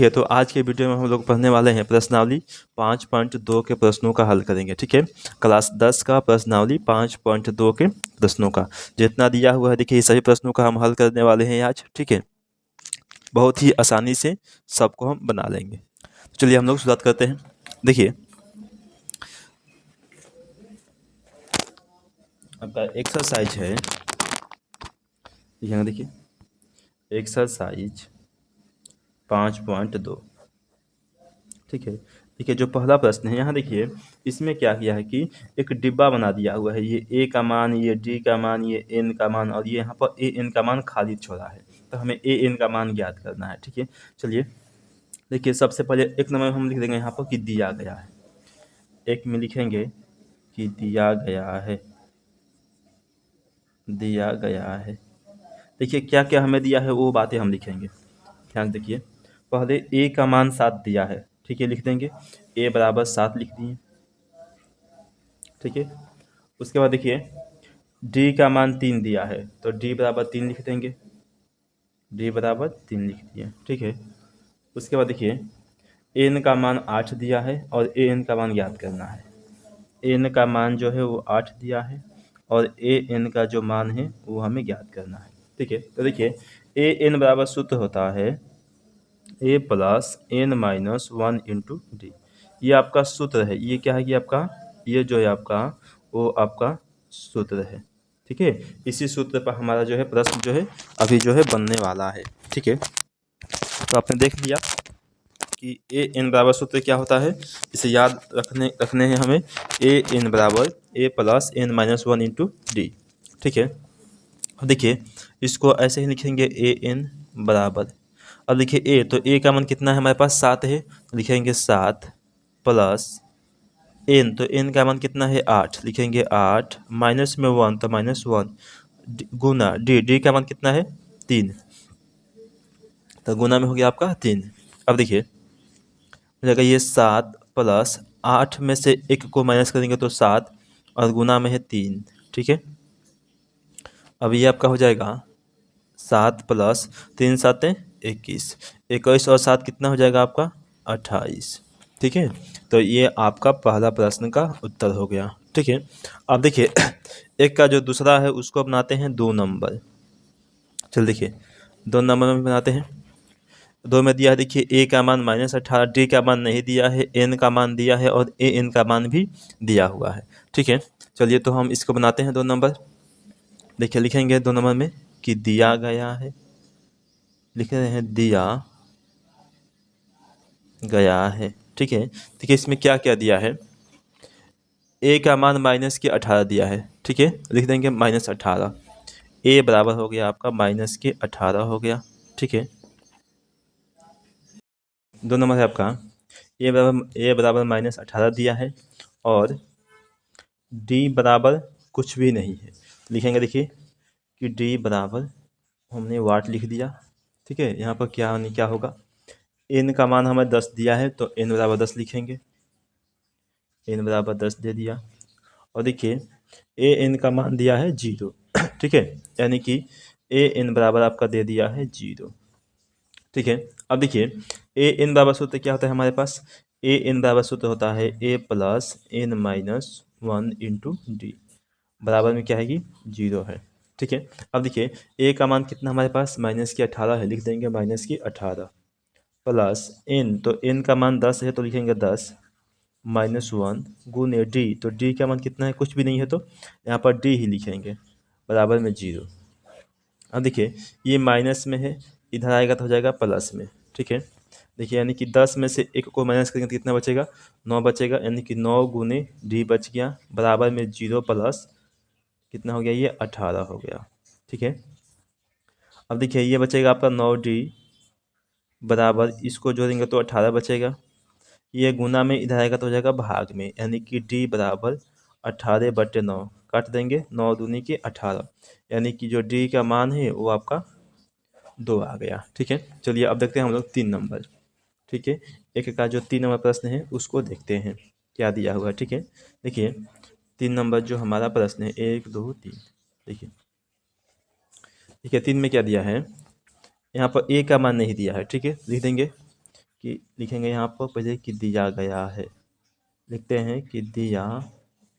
ठीक है, तो आज के वीडियो में हम लोग पढ़ने वाले हैं प्रश्नावली 5.2 के प्रश्नों का हल करेंगे। ठीक है, क्लास 10 का प्रश्नावली 5.2 के प्रश्नों का जितना दिया हुआ है, देखिए ये सभी प्रश्नों का हम हल करने वाले हैं आज। ठीक है, बहुत ही आसानी से सबको हम बना लेंगे। चलिए हम लोग शुरुआत करते हैं। देखिए आपका एक्सरसाइज है, यहाँ देखिए एक्सरसाइज 5.2। ठीक है, देखिए जो पहला प्रश्न है यहाँ देखिए, इसमें क्या किया है कि एक डिब्बा बना दिया हुआ है। ये ए का मान, ये डी का मान, ये एन का मान, और ये यहाँ पर ए एन का मान खाली छोड़ा है। तो हमें ए एन का मान ज्ञात करना है। ठीक है, चलिए देखिए सबसे पहले एक नंबर हम लिख देंगे यहाँ पर कि दिया गया है। एक में लिखेंगे कि दिया गया है, दिया गया है। देखिए क्या क्या हमें दिया है वो बातें हम लिखेंगे, ध्यान देखिए। पहले ए का मान 7 दिया है। ठीक है, लिख देंगे ए बराबर 7 लिख दिए। ठीक है, उसके बाद देखिए डी का मान 3 दिया है, तो डी बराबर 3 लिख देंगे। डी बराबर 3 लिख दिए। ठीक है, उसके बाद देखिए एन का मान 8 दिया है और ए एन का मान ज्ञात करना है। एन का मान जो है वो 8 दिया है और ए एन का जो मान है वो हमें ज्ञात करना है। ठीक है, तो देखिए ए एन बराबर सूत्र होता है a plus n minus 1 into d. ये आपका सूत्र है। ये क्या है कि आपका ये जो है आपका वो आपका सूत्र है। ठीक है, इसी सूत्र पर हमारा जो है प्रश्न जो है अभी जो है बनने वाला है। ठीक है, तो आपने देख लिया कि ए एन बराबर सूत्र क्या होता है। इसे याद रखने हैं हमें। ए एन बराबर a plus n minus 1 into d. ठीक है, अब देखिए इसको ऐसे ही लिखेंगे ए एन बराबर। अब देखिए ए, तो ए का मान कितना है हमारे पास 7 है, तो लिखेंगे 7 प्लस एन, तो एन का मान कितना है 8, लिखेंगे 8 माइनस में 1 तो -1 गुना डी, डी का मान कितना है 3, तो गुना में हो गया आपका 3। अब देखिए हो जाएगा ये 7 प्लस 8 में से 1 को माइनस करेंगे तो 7 और गुना में है 3। ठीक है, अब ये आपका हो जाएगा 7 प्लस 3 7 21, 21 और 7 कितना हो जाएगा आपका 28। ठीक है, तो ये आपका पहला प्रश्न का उत्तर हो गया। ठीक है, अब देखिए एक का जो दूसरा है उसको बनाते हैं 2 नंबर। चल देखिए 2 नंबर में बनाते हैं। 2 में दिया है देखिए ए का मान -18, डी का मान नहीं दिया है, एन का मान दिया है और ए एन का मान भी दिया हुआ है। ठीक है, चलिए तो हम इसको बनाते हैं 2 नंबर। देखिए लिखेंगे 2 नंबर में कि दिया गया है, लिख रहे हैं दिया गया है। ठीक है, देखिए इसमें क्या क्या दिया है। ए का मान -18 दिया है। ठीक है, लिख देंगे -18। ए बराबर हो गया आपका -18 हो गया। ठीक है, 2 नंबर है आपका ए बराबर -18 दिया है और डी बराबर कुछ भी नहीं है। लिखेंगे देखिए कि डी बराबर हमने वाट लिख दिया। ठीक है, यहाँ पर क्या होगा, एन का मान हमें 10 दिया है तो एन बराबर 10 लिखेंगे। एन बराबर 10 दे दिया और देखिए ए एन का मान दिया है 0। ठीक है, यानी कि ए एन बराबर आपका दे दिया है 0। ठीक है, अब देखिए ए एन बराबर सूत्र क्या होता है हमारे पास। ए एन बराबर सूत्र होता है a plus n minus 1 into d, बराबर में क्या है कि 0 है। ठीक है, अब देखिए ए का मान कितना हमारे पास -18 है, लिख देंगे -18 प्लस एन, तो एन का मान 10 है तो लिखेंगे 10 -1 गुने डी, तो डी का मान कितना है कुछ भी नहीं है तो यहाँ पर डी ही लिखेंगे बराबर में 0। अब देखिए ये माइनस में है, इधर आएगा तो हो जाएगा प्लस में। ठीक है, देखिए यानी कि 10 में से 1 को माइनस करेंगे तो कितना बचेगा 9 बचेगा, यानी कि 9 गुने डी बच गया बराबर में 0 प्लस कितना हो गया ये 18 हो गया। ठीक है, अब देखिए ये बचेगा आपका 9D बराबर, इसको जोड़ेंगे तो 18 बचेगा। ये गुना में इधर आएगा तो हो जाएगा भाग में, यानी कि D बराबर 18/9, काट देंगे 9 दूनी के 18, यानी कि जो D का मान है वो आपका 2 आ गया। ठीक है, चलिए अब देखते हैं हम लोग 3 नंबर। ठीक है, एक का जो 3 नंबर प्रश्न है उसको देखते हैं क्या दिया हुआ है। ठीक है, देखिए 3 नंबर जो हमारा प्रश्न है 1 2 3, देखिए ठीक है 3 में क्या दिया है, यहाँ पर ए का मान नहीं दिया है। ठीक है, लिख देंगे कि लिखेंगे यहाँ पर पहले कि दिया गया है, लिखते हैं कि दिया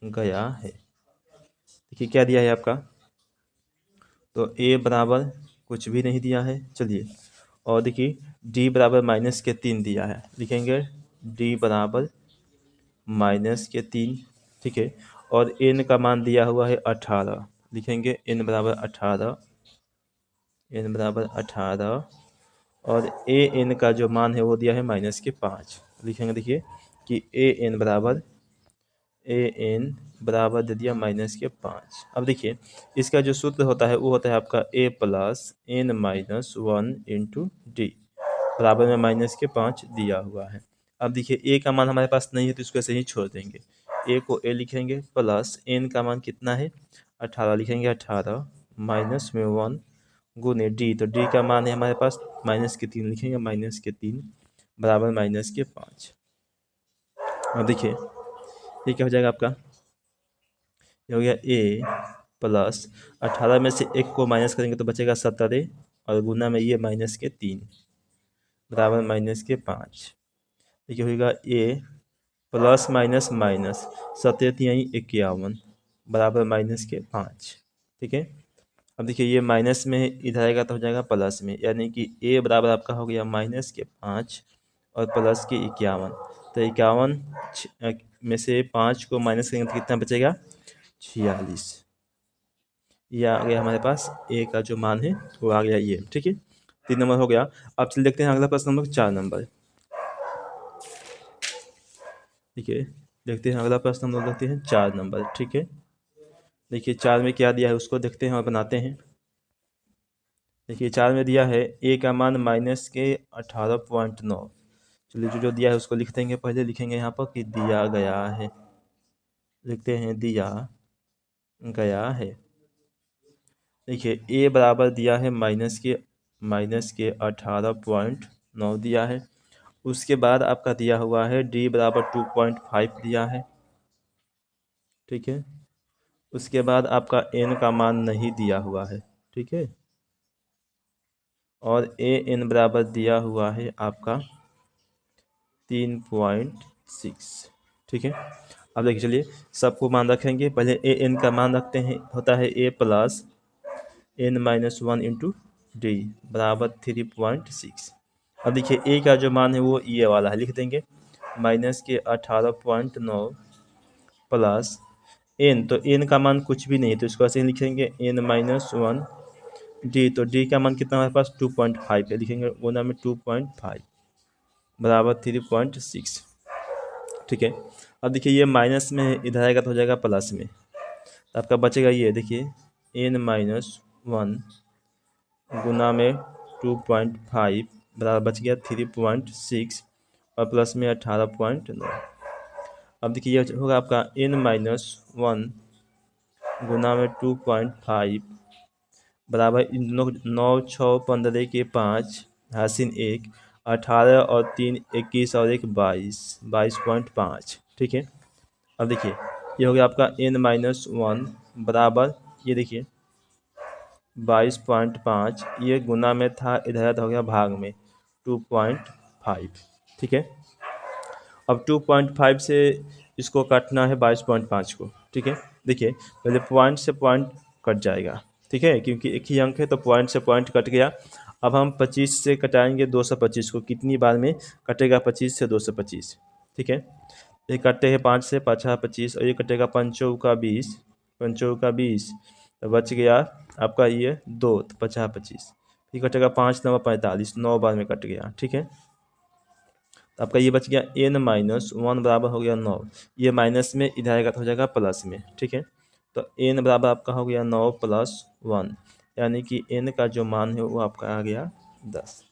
गया है। देखिए क्या दिया है आपका, तो ए बराबर कुछ भी नहीं दिया है। चलिए और देखिए डी बराबर -3 दिया है, लिखेंगे डी बराबर -3, ठीक है। और एन का मान दिया हुआ है 18, लिखेंगे एन बराबर 18, एन बराबर 18। और ए एन का जो मान है वो दिया है -5, लिखेंगे देखिए कि ए एन बराबर दे दिया -5। अब देखिए इसका जो सूत्र होता है वो होता है आपका a plus n minus 1 into d, बराबर में -5 दिया हुआ है। अब देखिए ए का मान हमारे पास नहीं है तो इसको ऐसे ही छोड़ देंगे, ए को ए लिखेंगे प्लस एन का मान कितना है 18, लिखेंगे 18 माइनस में 1 गुने डी, तो डी का मान है हमारे पास -3, लिखेंगे -3 बराबर -5। अब देखिए ये क्या हो जाएगा आपका, ये हो गया ए प्लस 18 में से 1 को माइनस करेंगे तो बचेगा 17 और गुना में ये -3 बराबर -5। देखिए होगा ए प्लस माइनस माइनस 17×51 बराबर -5, ठीक है। अब देखिए ये माइनस में इधर आएगा तो हो जाएगा प्लस में, यानी कि ए बराबर आपका हो गया -5 और प्लस के 51। तो 51 में से 5 को माइनस करेंगे तो कितना बचेगा 46। ये आ गया हमारे पास ए का जो मान है वो आ गया ये, ठीक है। 3 नंबर हो गया। अब चलिए देखते हैं अगला प्रश्न नंबर 4 नंबर, ठीक है। देखते हैं अगला प्रश्न हम लोग देखते हैं 4 नंबर, ठीक है। देखिए 4 में क्या दिया है उसको देखते हैं और बनाते हैं। देखिए 4 में दिया है ए का मान -18.9। चलिए जो जो दिया है उसको लिख देंगे, पहले लिखेंगे यहाँ पर कि दिया गया है, लिखते हैं दिया गया है। देखिए ए बराबर दिया है -18.9 दिया है। उसके बाद आपका दिया हुआ है डी बराबर 2.5 दिया है, ठीक है। उसके बाद आपका एन का मान नहीं दिया हुआ है, ठीक है। और ए एन बराबर दिया हुआ है आपका 3.6, ठीक है। अब देखिए चलिए सबको मान रखेंगे, पहले ए एन का मान रखते हैं, होता है a plus n minus 1 into d बराबर 3.6। अब देखिए ए का जो मान है वो ये वाला है, लिख देंगे -18.9 प्लस एन, तो एन का मान कुछ भी नहीं है तो इसको ऐसे ही लिखेंगे n-1 डी, तो डी का मान कितना हमारे पास 2.5 है, लिखेंगे गुना में 2.5 बराबर 3.6, ठीक है। अब देखिए ये माइनस में इधर आएगा तो हो जाएगा प्लस में, तो आपका बचेगा ये देखिए n-1 गुना में 2.5 बराबर बच गया 3.6 और प्लस में 18.9। अब देखिए ये होगा आपका n-1 गुना में 2.5 बराबर इन दोनों 9 6 15 के 5 हासिन 1 18 और 3 21 और 1 22.5, ठीक है। अब देखिए ये हो गया आपका n-1 बराबर ये देखिए 22.5, ये गुना में था इधर हो गया भाग में 2.5, ठीक है। अब 2.5 से इसको काटना है 22.5 को, ठीक है। देखिए पहले पॉइंट से पॉइंट कट जाएगा, ठीक है, क्योंकि एक ही अंक है तो पॉइंट से पॉइंट कट गया। अब हम 25 से कटाएंगे 225 को, कितनी बार में कटेगा 25 से 225, ठीक है। ये कटते हैं 5 से 5 25 और ये कटेगा 5 का 20 तो बच गया आपका ये 2 तो 50 25, फिर कटेगा 5 9 45, 9 बार में कट गया, ठीक है। तो आपका ये बच गया n-1 बराबर हो गया 9, ये माइनस में इधर आएगा तो हो जाएगा प्लस में, ठीक है। तो n बराबर आपका हो गया 9 + 1, यानी कि n का जो मान है वो आपका आ गया 10,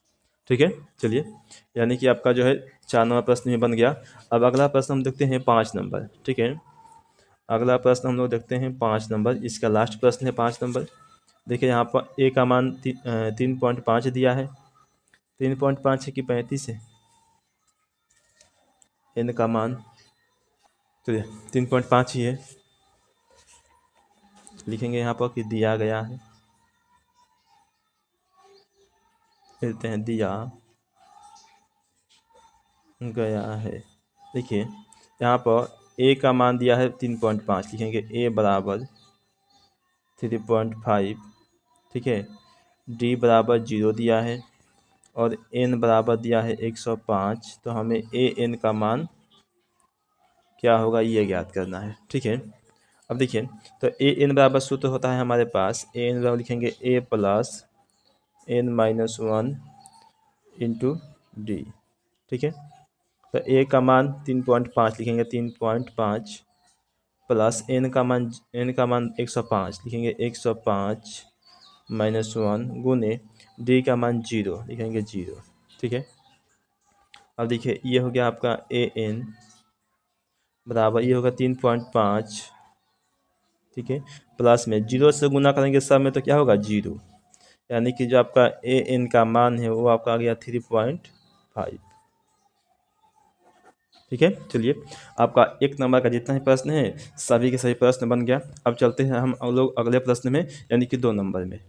ठीक है। चलिए यानी कि आपका जो है 4 नंबर प्रश्न में बन गया। अब अगला प्रश्न हम देखते हैं 5 नंबर, ठीक है। अगला प्रश्न हम लोग देखते हैं 5 नंबर, इसका लास्ट प्रश्न है 5 नंबर। देखिए यहाँ पर ए का मान 3.5 दिया है, 3.5 है कि 35 है, एन का मान चलिए 3.5 ही है, लिखेंगे यहाँ पर कि दिया गया है, लिखते हैं दिया गया है। देखिए यहाँ पर ए का मान दिया है 3.5, लिखेंगे ए बराबर 3.5, ठीक है। डी बराबर 0 दिया है और एन बराबर दिया है 105, तो हमें ए एन का मान क्या होगा ये ज्ञात करना है, ठीक है। अब देखिए तो ए एन बराबर सूत्र होता है हमारे पास, ए एन बराबर लिखेंगे a plus n minus 1 into d, ठीक है। तो ए का मान 3.5 लिखेंगे 3.5 प्लस एन का मान 105 लिखेंगे 105 माइनस 1 गुने डी का मान 0 लिखेंगे 0, ठीक है। अब देखिए ये हो गया आपका ए एन बराबर ये होगा 3.5, ठीक है, प्लस में 0 से गुना करेंगे सब में तो क्या होगा 0, यानी कि जो आपका ए एन का मान है वो आपका आ गया 3.5, ठीक है। चलिए आपका एक नंबर का जितना ही प्रश्न है सभी के सभी प्रश्न बन गया। अब चलते हैं हम लोग अगले प्रश्न में, यानी कि 2 नंबर में।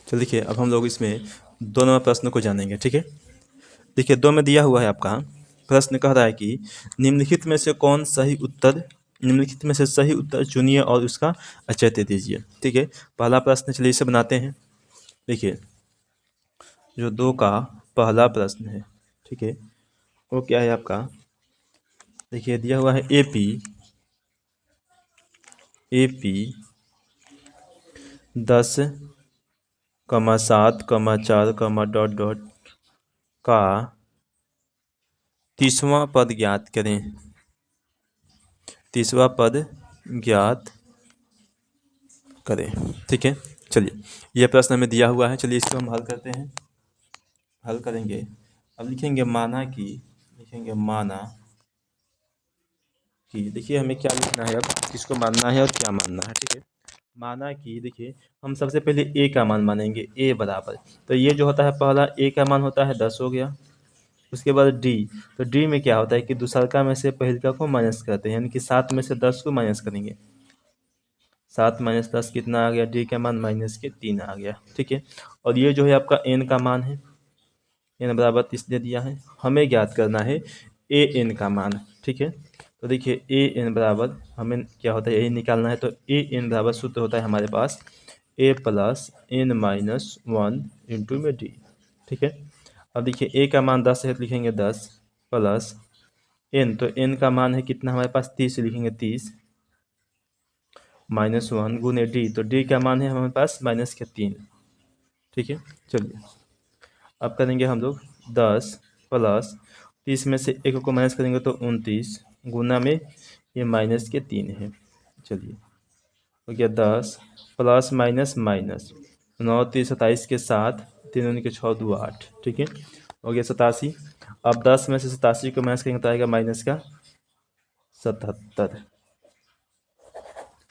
चलिए देखिए अब हम लोग इसमें 2 नंबर प्रश्न को जानेंगे, ठीक है। देखिए 2 में दिया हुआ है आपका प्रश्न कह रहा है कि निम्नलिखित में से सही उत्तर चुनिए और उसका औचित्य दीजिए, ठीक है। पहला प्रश्न चलिए इसे बनाते हैं। देखिए जो 2 का पहला प्रश्न है, ठीक है, वो क्या है आपका, देखिए दिया हुआ है एपी 10,7,4, का 30वां पद ज्ञात करें। 30वां पद ज्ञात करें, ठीक है। चलिए यह प्रश्न हमें दिया हुआ है, चलिए इसको हम हल करते हैं। हल करेंगे, अब लिखेंगे माना कि देखिए हमें क्या लिखना है, अब किसको मानना है और क्या मानना है, ठीक है। माना कि देखिए हम सबसे पहले ए का मान मानेंगे, ए बराबर, तो ये जो होता है पहला ए का मान होता है 10 हो गया। उसके बाद डी, तो डी में क्या होता है कि दूसरका में से पहिलका को माइनस करते हैं, यानी कि 7 में से 10 को माइनस करेंगे। 7 माइनस 10 कितना आ गया, डी का मान -3 आ गया, ठीक है। और ये जो है आपका एन का मान है, एन बराबर 30 दे दिया है। हमें ज्ञात करना है ए एन का मान, ठीक है। तो देखिए ए एन बराबर हमें क्या होता है यही निकालना है, तो ए एन बराबर सूत्र होता है हमारे पास ए प्लस एन माइनस 1 इंटू में डी, ठीक है। अब देखिए ए का मान 10 है तो लिखेंगे 10 प्लस एन, तो एन का मान है कितना हमारे पास 30, लिखेंगे 30 -1 गुने डी, तो डी का मान है हमारे पास -3, ठीक है। चलिए अब करेंगे हम लोग 10 प्लस 30 में से एक को माइनस करेंगे तो 29 गुना में ये -3 है। चलिए हो गया 10 प्लस माइनस माइनस 9 30 27 के साथ 3 के 6 2 8, ठीक है, हो गया 87। अब 10 में से 87 को माइनस करेंगे तो आएगा -77,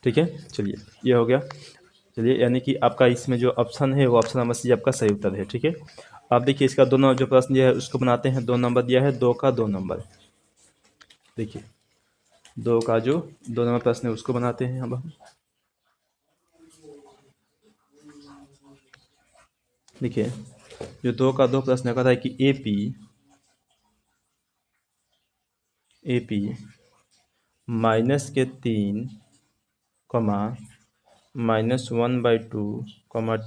ठीक है। चलिए ये हो गया। चलिए यानी कि आपका इसमें जो ऑप्शन है वो ऑप्शन नंबर सी आपका सही उत्तर है, ठीक है। अब देखिए इसका दोनों जो प्रश्न दिया है उसको बनाते हैं। 2 नंबर दिया है, 2 का 2 नंबर, देखिए 2 का जो 2 नंबर प्रश्न है उसको बनाते हैं अब हम। देखिए जो 2 का 2 प्रश्न कहता है कि एपी -3, -1/2,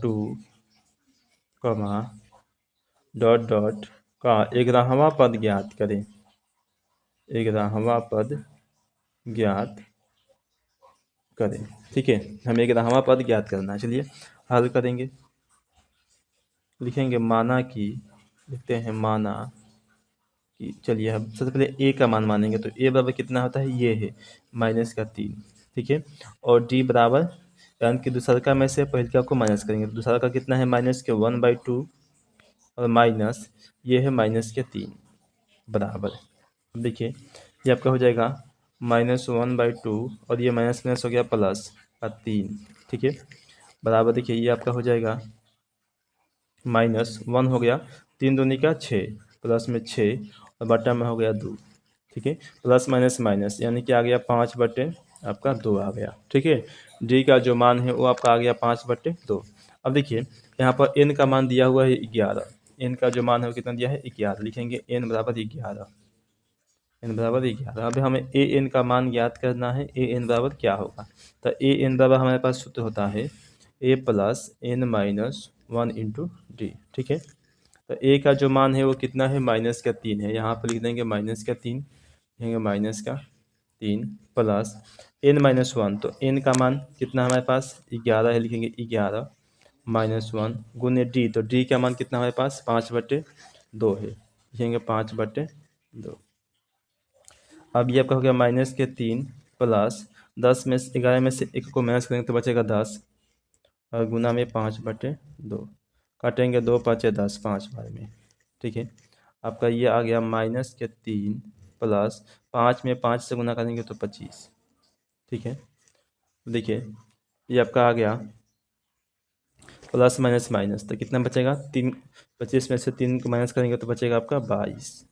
2, डॉट डॉट का 11वां पद ज्ञात करें। 11वां पद ज्ञात करें, ठीक है। हमें 11वां पद ज्ञात करना है। चलिए हल करेंगे, लिखेंगे माना कि, लिखते हैं माना कि, चलिए हम सबसे पहले ए का मान मानेंगे, तो ए बराबर कितना होता है, ये है -3, ठीक है। और डी बराबर यानी कि दूसरका में से पहिलका को माइनस करेंगे, तो दूसरा का कितना है -1/2 और माइनस ये है -3 बराबर। अब देखिए ये आपका हो जाएगा -1/2 और ये माइनस माइनस हो गया प्लस का 3, ठीक है, बराबर। देखिए ये आपका हो जाएगा -1 हो गया, 3 दूनी का 6 प्लस में 6 और बटा में हो गया 2, ठीक है, प्लस माइनस माइनस यानी कि आ गया 5/, आपका 2 आ गया, ठीक है। डी का जो मान है वो आपका आ गया 5/2। अब देखिए यहाँ पर एन का मान दिया हुआ है 11, एन का जो मान है वो कितना दिया है 11, लिखेंगे एन बराबर 11, n बराबर 11। अब हमें ए एन का मान ज्ञात करना है। ए एन बराबर क्या होगा? तो ए एन बराबर हमारे पास सूत्र होता है a plus n minus 1 into d. ठीक है, तो ए का जो मान है वो कितना है? -3 है। यहाँ पर लिख देंगे -3, लिखेंगे -3 प्लस n-1। तो n का मान कितना हमारे पास? 11 है, लिखेंगे 11 -1 गुने डी। तो डी का मान कितना हमारे पास? 5/2 है, लिखेंगे 5/2। अब ये आपका हो गया -3 प्लस 10 में से 11 में से 1 को माइनस करेंगे तो बचेगा 10 और गुना में 5/2 काटेंगे, 2 5 10, 5 बार में। ठीक है, आपका ये आ गया -3 प्लस 5 में 5 से गुना करेंगे तो 25। ठीक है, देखिए ये आपका आ गया प्लस माइनस माइनस, तो कितना बचेगा? 3। 25 में से 3 को माइनस करेंगे तो बचेगा आपका 22।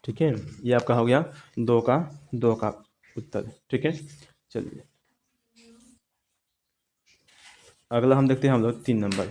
ठीक है, ये आपका हो गया 2 का उत्तर। ठीक है, चलिए अगला हम देखते हैं हम लोग 3 नंबर।